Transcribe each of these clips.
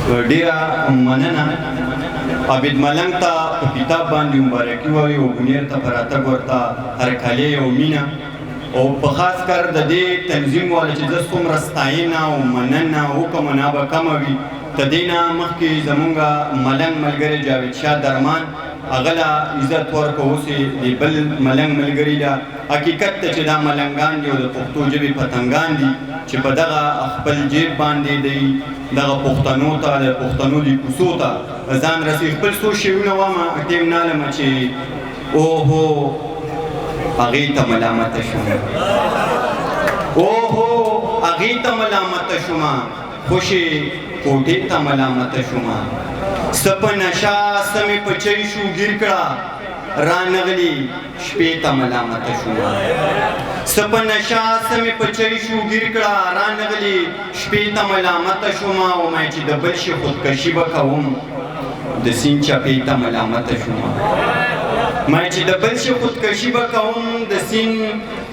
ډیره مننه عابد ملنګ ته په کتاب باندې مبارکي وایو او بنیر ته په راتګ ورته هرکلی او مینه او په خاص کر د دې تنظیم والا چې زه څومره ستاینه او مننه وکړم نه به کمه وي د دې نه مخکې زمونږ ملنګ ملګری جاوید شاه درمان هغه له عزت ورکړه اوس یې د بل ملنګ ملګري له حقیقت ته چې دا ملنګان دي او د پښتو ژبې پتنګان دي چې په دغه خپل جیب باندې دی دغه پښتنو ته د پښتنو د کوڅو ته ځان رسوي خپل څو شعرونه وامه ټیم نالمه چې اوهو هغې ته ملامته شومه اوهو هغې ته ملامته شومه خوشې کوټې ته ملامته شومه څه په نشه څه مې په چی شو ګیر کړه رانغلي شپې ته ملامته شومه څه په نشه څه مې په چی شو ګیر کړه رانغلي شپې ته ملامته شومه ومه چې د بل شي خودکشي به کوم د سیند چپې ته ملامته شومه ما چې د بل شي خودکشي به کوم د سیند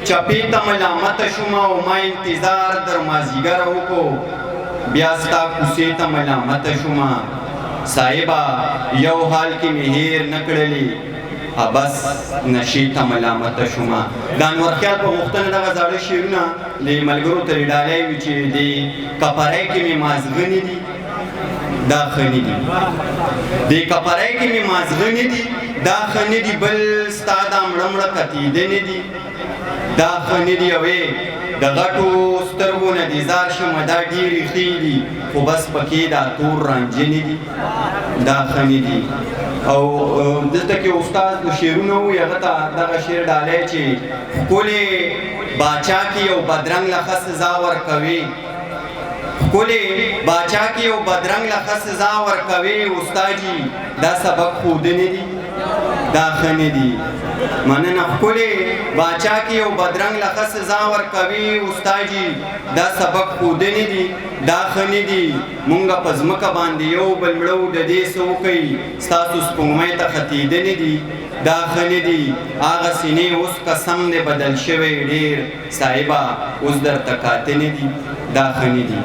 چپې ته ملامته شومه او ما انتظار در مازدیګره وکړو بیا ستا کوڅې ته ملامته شومه صاحبه یو حال کې مې هیر نه کړلې بس نشې ته ملامته شومه د انور خیال په غوښتنه دغه زاړه شعرونه د ملګرو ترې ډالۍ وي چې د کپرۍ کې مې مازغنې دي دا ښه نه دي د کپرۍ کې مې مازغنې دي دا ښه نه دي بل ستا دا مړه مړه کتیده نه دي دا ښه نه دي اوې د غټو سترګو نه دې زار شمه دا ډېرې ښې دي خو بس پکې دا تور رانجې نه دي دا ښه نه دي او دلته کې استاد شعرونه ووایي هغه ته دغه شعر ډالی چې ښکلې باچا کې یو بدرنګ له ښه سزا ورکوي ښکلې باچا کې یو بدرنګ له ښه سزا ورکوي استاجي دا سبق ښودنې دي دا ښه نه دي مننه ښکلې باچا کې یو بدرنګ له ښه سزا ورکوي استاجي دا سبق ښودنې دي دا ښه نه دي مونږ په ځمکه باندې یو بل مړو د دې څه وکئ ستاسو سپوږمۍ ته ختېدنې دي دا ښه نه دي هغه سینې اوس قسم دی بدل شوی ډېر صاحبه اوس درته کاتنې دي دا ښه نه دي